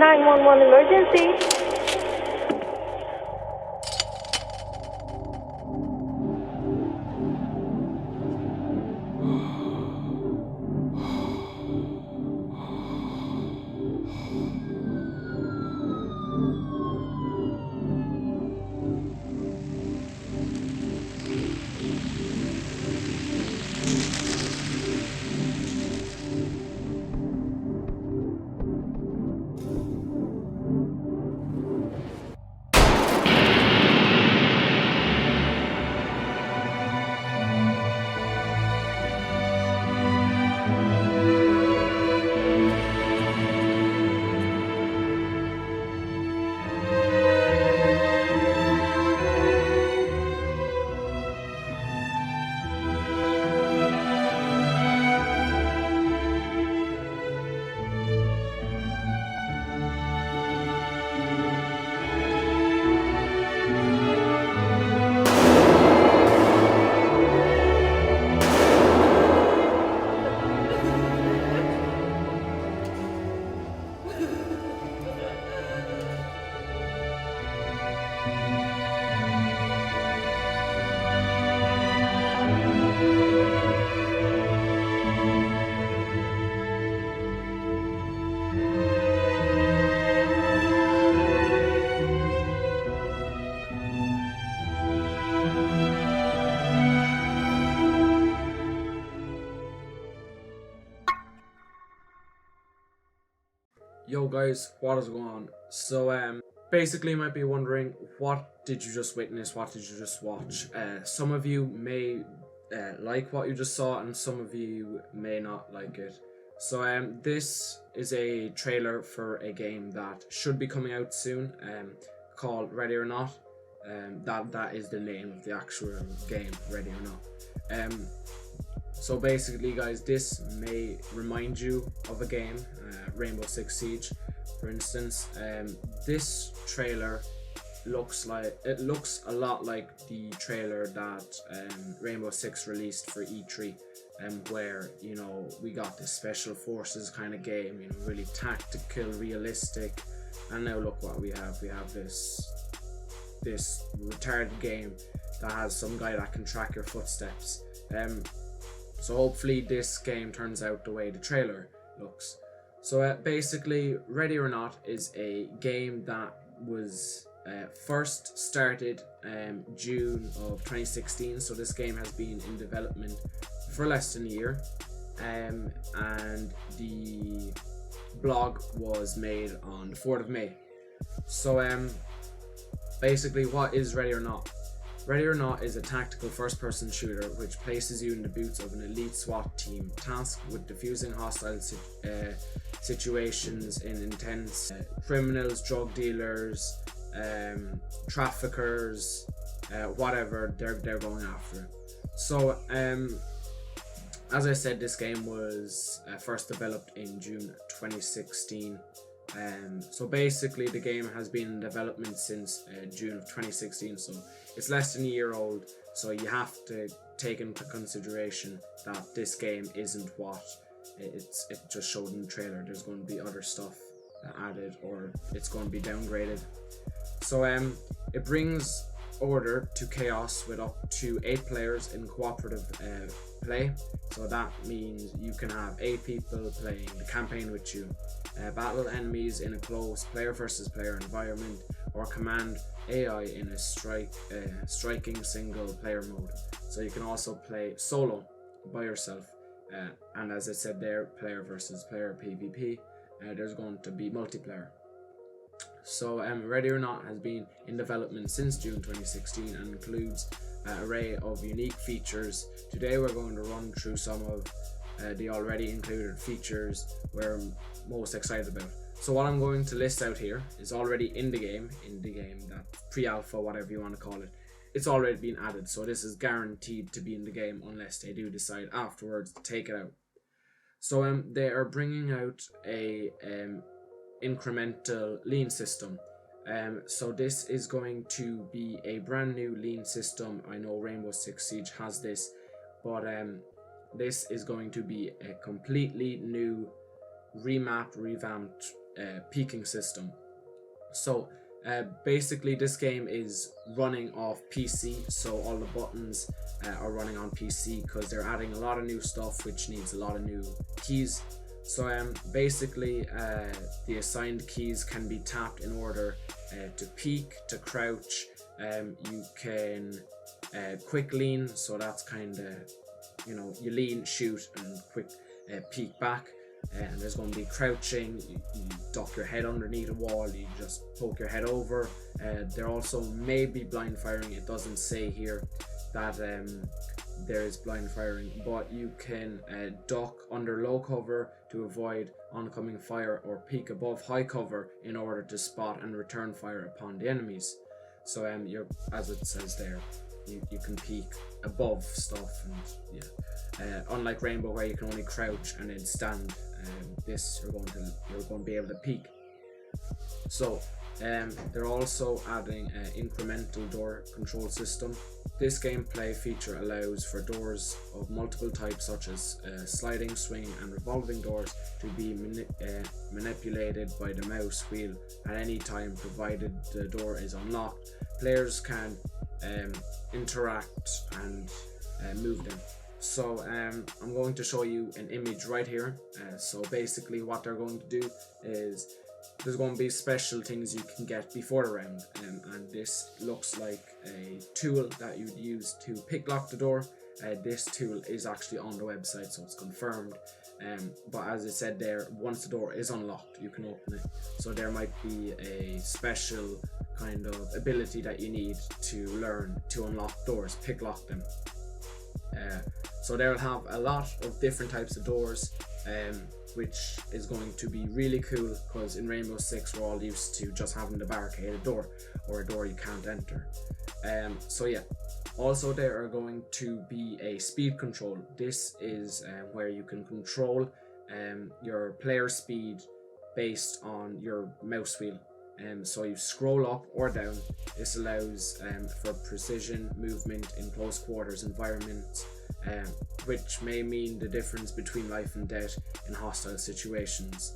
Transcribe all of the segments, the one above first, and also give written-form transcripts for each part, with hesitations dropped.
911 emergency. Yo guys, what is going on? So basically you might be wondering, what did you just witness, what did you just watch? Some of you may like what you just saw and some of you may not like it. So this is a trailer for a game that should be coming out soon, called Ready or Not. That is the name of the actual game, Ready or Not. So basically guys, this may remind you of a game, Rainbow Six Siege for instance. This trailer looks a lot like the trailer that Rainbow Six released for E3, where, you know, we got this special forces kind of game, you know, really tactical, realistic, and now look what we have. We have this retarded game that has some guy that can track your footsteps. So hopefully this game turns out the way the trailer looks. So basically, Ready or Not is a game that was first started June of 2016. So this game has been in development for less than a year, and the blog was made on the 4th of May. So basically, what is Ready or Not? Ready or Not is a tactical first-person shooter which places you in the boots of an elite SWAT team tasked with defusing hostile situations in intense criminals, drug dealers, traffickers, whatever they're going after. So as I said, this game was first developed in June 2016. So basically the game has been in development since June of 2016, so it's less than a year old. So you have to take into consideration that this game isn't what it just showed in the trailer. There's going to be other stuff added, or it's going to be downgraded. So it brings order to chaos with up to 8 players in cooperative play. So that means you can have 8 people playing the campaign with you, battle enemies in a close player versus player environment, or command AI in a striking single player mode. So you can also play solo by yourself, and as I said there, player versus player PvP. There's going to be multiplayer. So Ready or Not has been in development since June 2016 and includes an array of unique features. Today we're going to run through some of the already included features we're most excited about. So what I'm going to list out here is already in the game, that pre-alpha, whatever you want to call it. It's already been added, so this is guaranteed to be in the game unless they do decide afterwards to take it out. So they are bringing out a incremental lean system. So this is going to be a brand new lean system. I know Rainbow Six Siege has this, but this is going to be a completely new revamped peaking system. So basically this game is running off PC, so all the buttons are running on PC because they're adding a lot of new stuff which needs a lot of new keys. So basically the assigned keys can be tapped in order to peek, to crouch. You can quick lean, so that's kind of, you know, you lean, shoot, and quick peek back. And there's going to be crouching, you duck your head underneath a wall, you just poke your head over. There also may be blind firing. It doesn't say here that there is blind firing, but you can duck under low cover to avoid oncoming fire, or peek above high cover in order to spot and return fire upon the enemies. So you're, as it says there, you can peek above stuff, and yeah, unlike Rainbow where you can only crouch and then stand, this you're going to be able to peek. So they're also adding an incremental door control system. This gameplay feature allows for doors of multiple types, such as sliding, swinging, and revolving doors, to be manipulated by the mouse wheel at any time, provided the door is unlocked. Players can interact and move them. So I'm going to show you an image right here. So basically what they're going to do is there's going to be special things you can get before the round, and this looks like a tool that you'd use to pick lock the door. This tool is actually on the website, so it's confirmed. But as it said there, once the door is unlocked, you can open it. So there might be a special kind of ability that you need to learn to unlock doors, pick lock them. So they'll have a lot of different types of doors, which is going to be really cool, because in Rainbow Six we're all used to just having the barricaded door, or a door you can't enter. So yeah, also there are going to be a speed control. This is where you can control your player speed based on your mouse wheel. So you scroll up or down. This allows for precision movement in close quarters environments, which may mean the difference between life and death in hostile situations.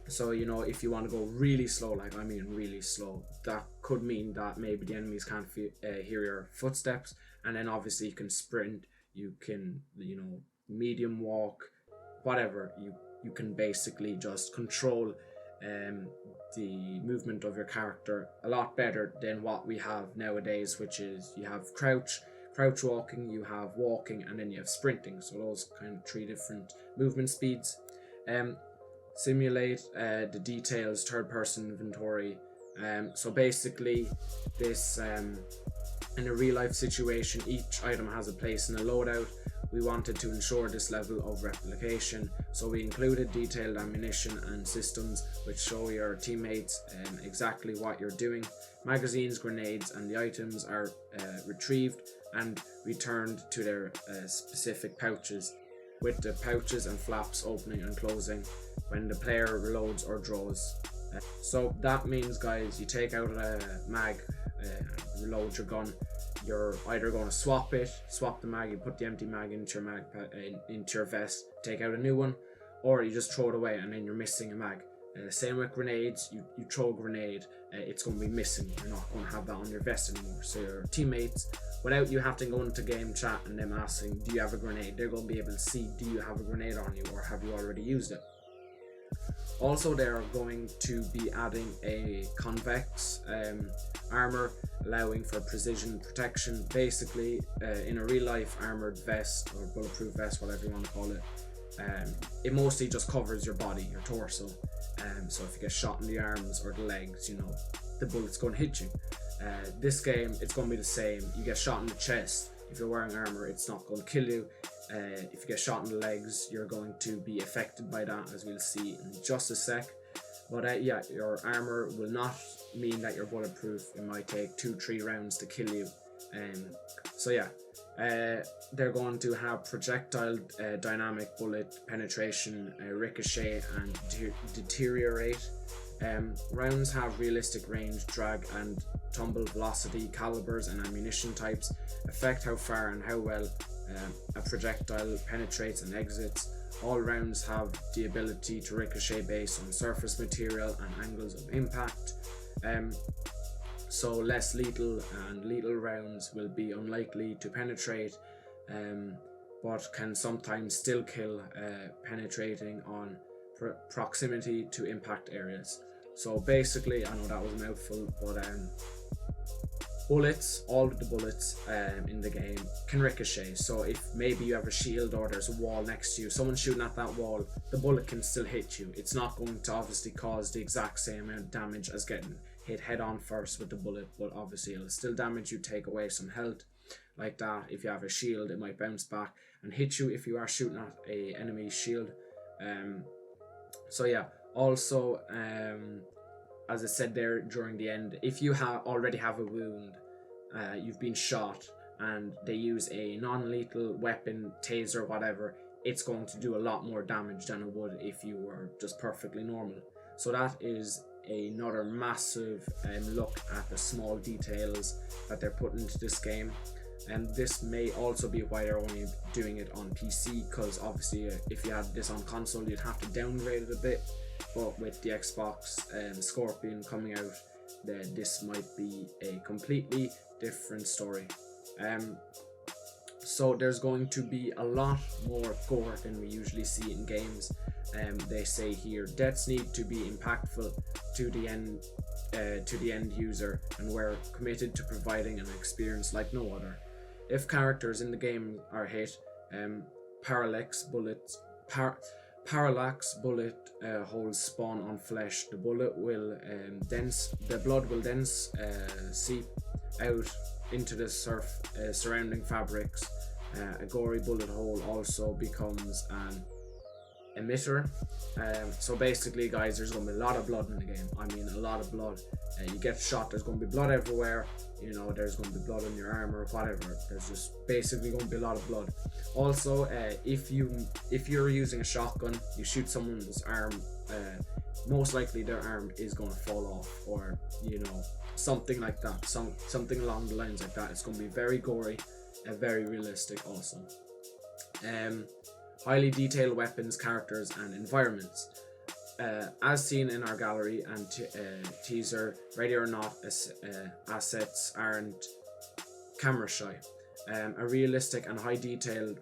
So, you know, if you want to go really slow, like I mean really slow, that could mean that maybe the enemies can't hear your footsteps, and then obviously you can sprint, you can, you know, medium walk, whatever. You can basically just control the movement of your character a lot better than what we have nowadays, which is you have crouch walking, you have walking, and then you have sprinting. So those kind of three different movement speeds. Simulate the details, third person inventory. So basically this in a real life situation, each item has a place in a loadout. We wanted to ensure this level of replication, so we included detailed ammunition and systems which show your teammates exactly what you're doing. Magazines, grenades, and the items are retrieved and returned to their specific pouches, with the pouches and flaps opening and closing when the player reloads or draws. So that means, guys, you take out a mag, reload your gun. You're either going to swap the mag, you put the empty mag into your vest, take out a new one, or you just throw it away and then you're missing a mag. Same with grenades, you throw a grenade, it's going to be missing. You're not going to have that on your vest anymore. So your teammates, without you having to go into game chat and them asking, do you have a grenade, they're going to be able to see, do you have a grenade on you, or have you already used it? Also, they're going to be adding a convex armor, allowing for precision protection. Basically, in a real life armored vest or bulletproof vest, whatever you want to call it, it mostly just covers your body, your torso. So if you get shot in the arms or the legs, you know, the bullet's going to hit you. This game, it's going to be the same. You get shot in the chest, if you're wearing armor, it's not going to kill you. If you get shot in the legs, you're going to be affected by that, as we'll see in just a sec. But yeah, your armor will not mean that you're bulletproof. It might take 2-3 rounds to kill you. So yeah, they're going to have projectile dynamic bullet penetration, ricochet, and deteriorate. Rounds have realistic range, drag and tumble velocity. Calibers and ammunition types affect how far and how well a projectile penetrates and exits. All rounds have the ability to ricochet based on surface material and angles of impact. So less lethal and lethal rounds will be unlikely to penetrate, but can sometimes still kill, penetrating on proximity to impact areas. So basically, I know that was a mouthful, but bullets, all of the bullets in the game can ricochet. So if maybe you have a shield or there's a wall next to you, someone's shooting at that wall, the bullet can still hit you. It's not going to obviously cause the exact same amount of damage as getting hit head on first with the bullet, but obviously it'll still damage you, take away some health like that. If you have a shield, it might bounce back and hit you if you are shooting at a enemy shield. So yeah, also as I said there during the end, if you already have a wound, you've been shot, and they use a non-lethal weapon, taser, whatever, it's going to do a lot more damage than it would if you were just perfectly normal. So that is another massive look at the small details that they're putting into this game. And this may also be why they're only doing it on PC, because obviously if you had this on console, you'd have to downgrade it a bit. But with the Xbox Scorpion coming out, this might be a completely different story. So there's going to be a lot more gore than we usually see in games. They say here, deaths need to be impactful to the end user, and we're committed to providing an experience like no other. If characters in the game are hit, parallax bullet holes spawn on flesh. The blood will then seep out into the surrounding fabrics. A gory bullet hole also becomes an emitter. So basically, guys, there's going to be a lot of blood in the game. I mean, a lot of blood. You get shot, there's going to be blood everywhere. You know, there's going to be blood on your arm or whatever. There's just basically going to be a lot of blood. Also, if you're using a shotgun, you shoot someone's arm, most likely their arm is going to fall off, or you know, something like that. Something along the lines like that. It's going to be very gory and very realistic also. Highly detailed weapons, characters, and environments. As seen in our gallery and teaser, Ready or Not assets aren't camera shy. A realistic and high detailed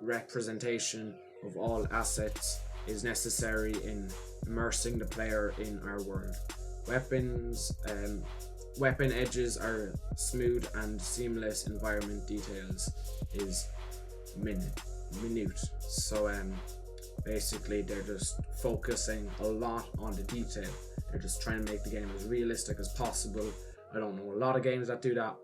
representation of all assets is necessary in immersing the player in our world. Weapon edges are smooth and seamless. Environment details is minute. So basically they're just focusing a lot on the detail. They're just trying to make the game as realistic as possible. I don't know a lot of games that do that.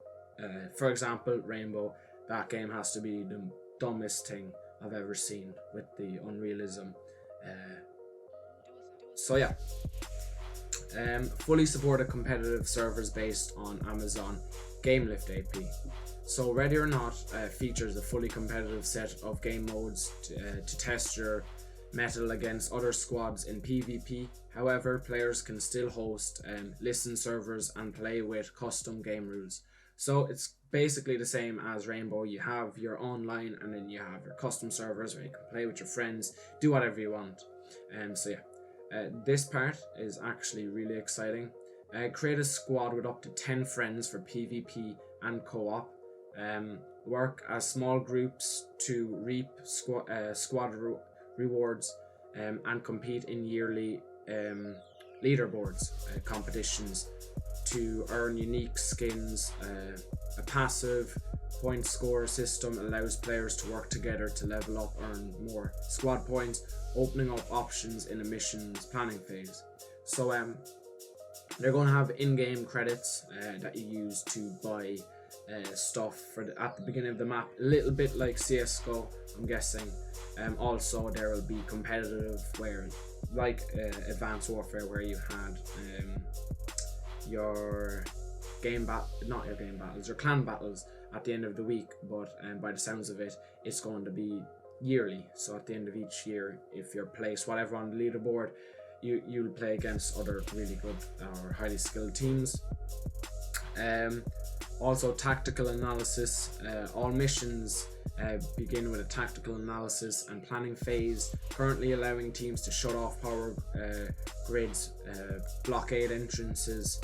For example, Rainbow, that game has to be the dumbest thing I've ever seen with the unrealism. So yeah, fully supported competitive servers based on Amazon GameLift AP. So Ready or Not features a fully competitive set of game modes to test your mettle against other squads in PvP. However, players can still host listen servers and play with custom game rules. So it's basically the same as Rainbow. You have your online and then you have your custom servers where you can play with your friends, do whatever you want. So yeah, this part is actually really exciting. Create a squad with up to 10 friends for PvP and co-op. Work as small groups to reap squad rewards and compete in yearly leaderboards competitions to earn unique skins. A passive point score system allows players to work together to level up, earn more squad points, opening up options in a missions planning phase. So they're going to have in-game credits that you use to buy stuff at the beginning of the map, a little bit like CSGO, I'm guessing. Also, there will be competitive, where like Advanced Warfare, where you had your clan battles at the end of the week, but by the sounds of it, it's going to be yearly. So at the end of each year, if you're placed whatever on the leaderboard, you'll play against other really good or highly skilled teams. Also tactical analysis. All missions begin with a tactical analysis and planning phase, currently allowing teams to shut off power grids, blockade entrances,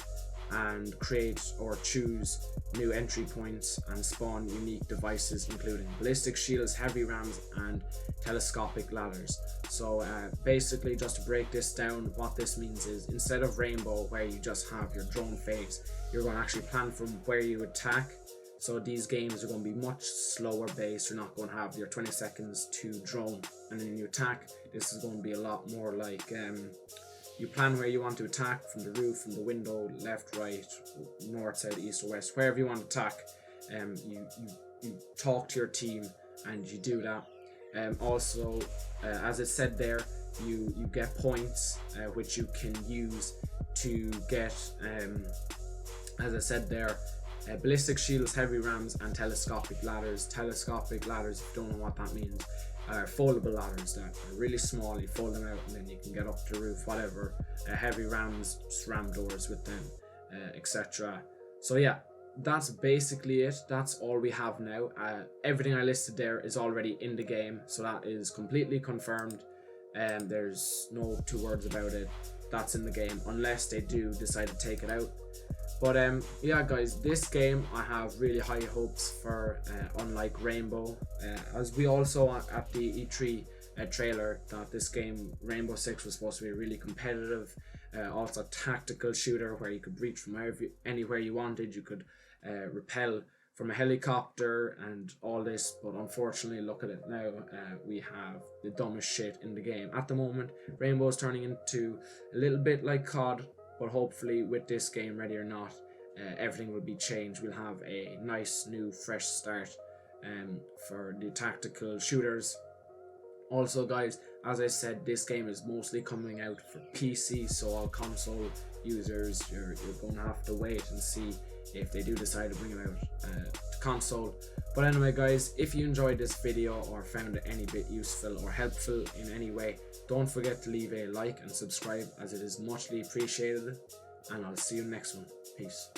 and create or choose new entry points and spawn unique devices including ballistic shields, heavy rams, and telescopic ladders. So basically, just to break this down, what this means is instead of Rainbow where you just have your drone phase, you're going to actually plan from where you attack. So these games are going to be much slower based. You're not going to have your 20 seconds to drone and then you attack. This is going to be a lot more like you plan where you want to attack, from the roof, from the window, left, right, north, south, east, or west, wherever you want to attack. You talk to your team and you do that. Also, as it said there, you get points which you can use to get, as I said there, ballistic shields, heavy rams, and telescopic ladders. Telescopic ladders, if you don't know what that means, are foldable ladders that are really small. You fold them out and then you can get up the roof, whatever. Heavy rams, just ram doors with them, etc. So yeah, that's basically it. That's all we have now. Everything I listed there is already in the game, so that is completely confirmed. There's no two words about it. That's in the game, unless they do decide to take it out. But yeah guys, this game I have really high hopes for, unlike Rainbow. As we all saw at the E3 trailer, that this game, Rainbow Six, was supposed to be really competitive. Also tactical shooter where you could reach from anywhere you wanted. You could repel from a helicopter and all this, but unfortunately, look at it now. We have the dumbest shit in the game at the moment. Rainbow is turning into a little bit like COD, but hopefully with this game, ready or not, everything will be changed. We'll have a nice new fresh start for the tactical shooters. Also guys, as I said, this game is mostly coming out for PC, so all console users, you're going to have to wait and see if they do decide to bring it out to console. But anyway guys, if you enjoyed this video or found it any bit useful or helpful in any way, don't forget to leave a like and subscribe, as it is muchly appreciated, and I'll see you next one. Peace.